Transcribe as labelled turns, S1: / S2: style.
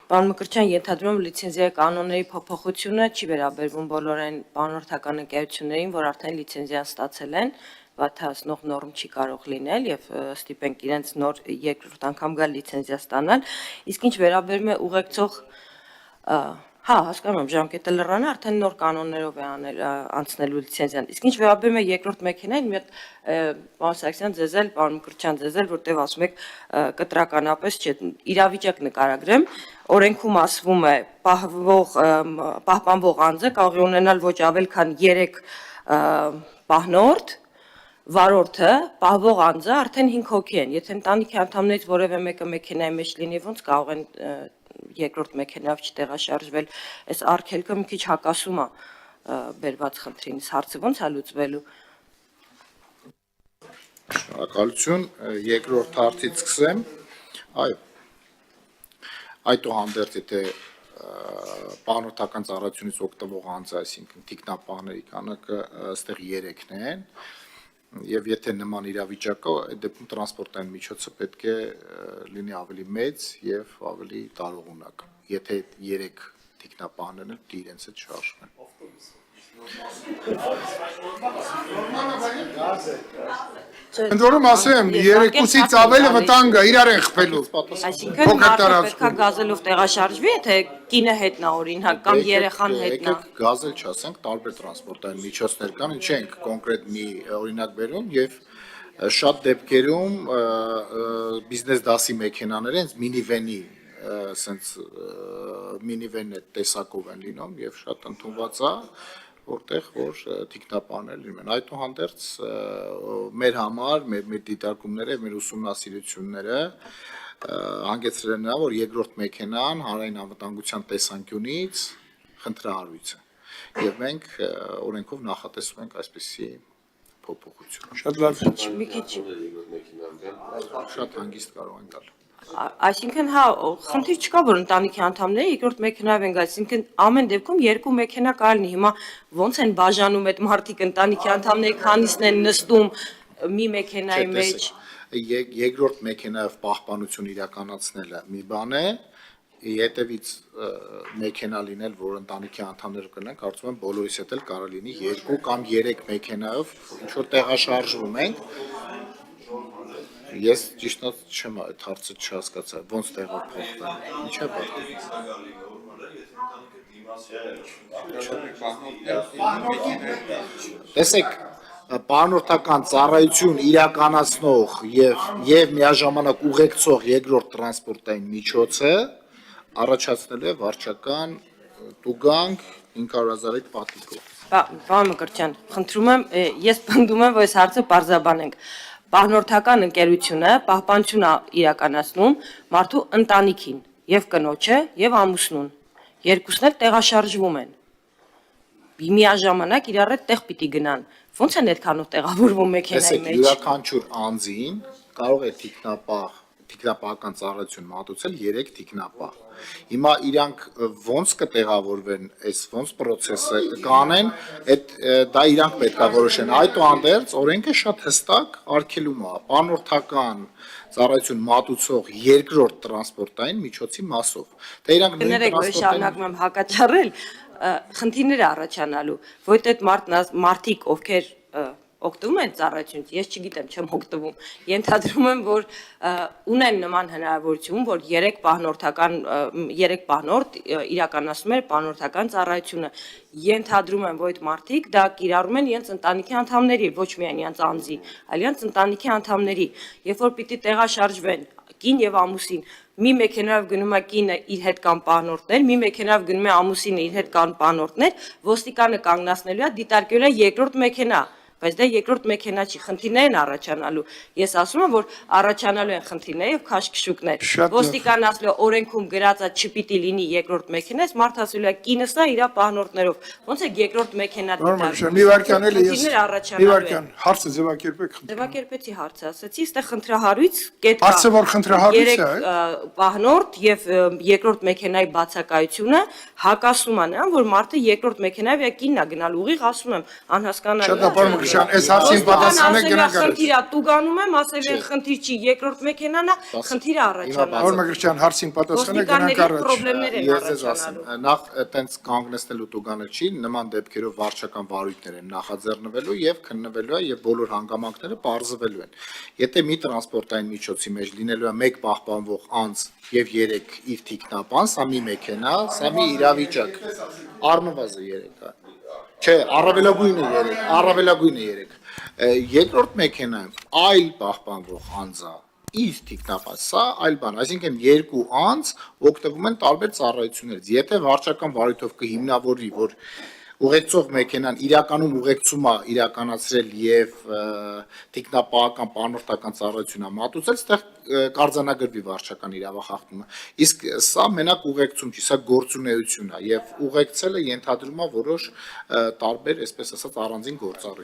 S1: Պարոն Մկրտչյան, ենթադրում եմ լիցենզիայի կանոնների փոփոխությունը չի վերաբերվում բոլոր այն բանվորթական ընկերություններին, որ արդեն լիցենզիան ստացել են, վատթարացնող նորմ չի կարող լինել եւ ստիպենք իրենց նոր երկրորդ անգամ գալ լիցենզիա ստանալ, իսկ ինչ վերաբերում է ուղեկցող հասկանում եմ, ժամկետը լռանը արդեն նոր կանոններով է անցնելու լիցենզիան, իսկ ինչ վերաբերում է երկրորդ մեքենային, մի հատ պարոն Սարգսյան ձեզ էլ, պարոն Մկրտչյան ձեզ էլ, որտեղ ասում եք կտրականապես չէ, իրավիճակ նկարագրեմ, օրենքում ասվում է պահպանվող անձը կարող է ունենալ ոչ ավել քան 3 պահնորդ, վարորդը, պահվող անձը արդեն 5 հոգի են, եթե ընտանիքի անդամներից որևէ մեկը մեքենայի մեջ լինի, ոնց կարող են երկրորդ մեքենայով չտեղաշարժվել, այս արգելքը մի քիչ հակասում է բերված խնդրին, հարցը ոնց է լուծվելու։
S2: Շնորհակալություն, երկրորդ հարցից սկսեմ, այո, այդուհանդերձ եթե պահնորդական ծառայությունից օգտվող անձը, այսինքն թիկնապահների քանակը այստեղ 3-ն են, եւ եթե նման իրավիճակ կա, այդ դեպքում տրանսպորտային միջոցը պետք է լինի ավելի մեծ եւ ավելի տարողունակ, եթե 3 թիկնապահներն էլ իրենց հետ շարժվեն։
S3: Ընդ որում ասեմ, 2-ից ավելը վտանգ է, իրար են խփելու։
S1: Այսինքն մարդը պետք է գազելով տեղաշարժվի, եթե կինը հետն է օրինակ կամ երեխան հետն է։
S2: Եկեք գազել չասենք, տարբեր տրանսպորտային միջոցներ կան, չենք կոնկրետ մի օրինակ բերում եւ շատ դեպքերում բիզնես դասի մեքենաներ են մինիվենի sense մինիվեն տեսակով են լինում եւ շատ ընդունված է որտեղ որ թիկնապահներ լինում են այդուհանդերձ մեր համար մեր դիտարկումները մեր ուսումնասիրությունները հանգեցրել են նա որ երկրորդ մեքենան հանրային անվտանգության տեսանկյունից խնդրահարույց է եւ մենք օրենքով նախատեսում ենք այսպիսի փոփոխություն
S3: Շատ լավ
S1: մի քիչ
S2: շատ հանգիստ կարող են գալ
S1: Այսինքն հա խնդիր չկա որ ընտանիքի անդամները երկրորդ մեքենայով են գալիս այսինքն ամեն դեպքում 2 մեքենա կարելի հիմա ոնց են բաժանում այդ մարդիկ ընտանիքի անդամների քանիսն են նստում մի մեքենայի մեջ
S2: երկրորդ մեքենայով պահպանություն իրականացնելը մի բան է Հետևից մեքենա լինել, որ ընտանիքի անդամները կնան, կարծում եմ բոլորիս հետ էլ կարող լինի 2 կամ 3 մեքենայով ինչ որ տեղաշարժվում ենք Ես ճիշտ չեմ այդ հարցը չհասկացա, ոնց տեղով փոխվեն, ինչ է բարձր։ Տեսեք, պահնորդական ծառայություն իրականացնող եւ միաժամանակ ուղեկցող երկրորդ տրանսպորտային միջոցը առաջացնելու է վարչական տուգանք 500,000 պատիկով։
S1: Պարոն Մկրտչյան, խնդրում եմ, ես պնդում եմ, որ այս հարցը պարզաբանենք։ Պահնորդական ընկերությունը պահպանություն է իրականացնում մարդու ընտանիքին եւ կնոջը եւ ամուսնուն։ Երկուսն էլ տեղաշարժվում են։ Միաժամանակ իրար հետ տեղ պիտի գնան։ Ոնց են այդքանով տեղավորվում մեքենայի մեջ։
S2: Յուրաքանչյուր անձին կարող է թիկնապահական ծառայություն մատուցել 3 թիկնապահ։ Հիմա իրանք ոնց կտեղավորվեն, այս ոնց process-ը կանեն, դա իրանք պետք է որոշեն։ Այդուհանդերձ օրենքը շատ հստակ արգելում է պահնորդական ծառայություն մատուցող երկրորդ տրանսպորտային միջոցի մասով։ Դա իրանք նույն
S1: տրանսպորտային շարունակում եմ հակաճառել, խնդիրներ առաջանալու, որտեղ այդ մարդիկ, ովքեր օգտվում են ծառայությունից, ես չգիտեմ, չեմ օգտվում, ենթադրում եմ, որ ունեն նման հնարավորություն, որ 3 պահնորդ իրականացնում են պահնորդական ծառայությունը, ենթադրում եմ, որ այդ մարդիկ դա կիրառում են իրենց ընտանիքի անդամների, ոչ միայն իրենց անձի, այլ իրենց ընտանիքի անդամների, երբ որ պիտի տեղաշարժվեն կին եւ ամուսին, մի մեքենայով գնում է կինը իր հետ կան պահնորդներ, մի մեքենայով գնում է ամուսինը իր հետ կան պահնորդներ, ոստիկանը կանգնացնելու է դիտարկելու է երկրորդ մեքենա Բայց դա երկրորդ մեքենա չի, խնդիրներ են առաջանալու։ Ես ասում եմ, որ առաջանալու են խնդիրներ եւ քաշքշուկներ։ Ոստիկան ասել է օրենքում գրածա չպիտի լինի երկրորդ մեքենա, այս մարդը ասել է կինս է իր պահնորդներով։ Ոնց է երկրորդ մեքենա դիտարկում։
S3: Մի վարքան էլի ես։
S1: Մի
S3: վարքան հարցը ձևակերպեք։
S1: Ձևակերպեցի հարցը, ասացի, այստեղ խնդրահարույց կետ կա։
S3: Հարցը որ խնդրահարույց է,
S1: 3 պահնորդ եւ երկրորդ մեքենայի բացակայությունը հակասում է նրան, որ մարդը երկրորդ մեքենայով է կինն է գնալ ուղիղ, ասում եմ, անհասկանալի։
S3: Մագրշյան, այս հարցին պատասխանեք գնանք առաջ։
S1: Խնդիրը տուգանում եմ, ասել են խնդիր չի, երկրորդ մեքենան է, խնդիրը
S3: Նոր
S1: առաջանալու։
S3: Մագրշյան, հարցին պատասխանեք գնանք
S1: Ոստիկանների
S3: առաջ։
S1: խնդիրներ են
S2: Ես ձեզ ասեմ,
S1: առաջանալու։
S2: նախ այտենց կանգնեցնելու տուգանը չի, նման դեպքերով վարչական վարույթներ են նախաձեռնվելու եւ քննվելու է եւ բոլոր հանգամանքները պարզվելու են։ Եթե մի տրանսպորտային միջոցի մեջ լինելու է մեկ պահպանվող անձ եւ 3 իր թիկնապան, սա մի մեքենա, սա մի իրավիճակ։ Առնվազն 3 է։ Չէ, առավելագույնը 3։ Երկրորդ մեքենայում այլ պահպանվող անձա իր թիկնապած, սա այլ բան, այսինքն երկու անձ օգտվում են տարբեր ծառայություններից։ Եթե վարչական վարույթով կհիմնավորվի, որ ուղեկցող մեքենան իրականում ուղեկցում է իրականացրել եւ թիկնապահական պանորդական ծառայություն է մատուցել, այդտեղ կարձանագրվի վարչական իրավախախտումը։ Իսկ սա մենակ ուղեկցում չի, սա գործունեություն է եւ ուղեկցելը ենթադրում է որոշ տարբեր, այսպես ասած, առանձին գործառույթ։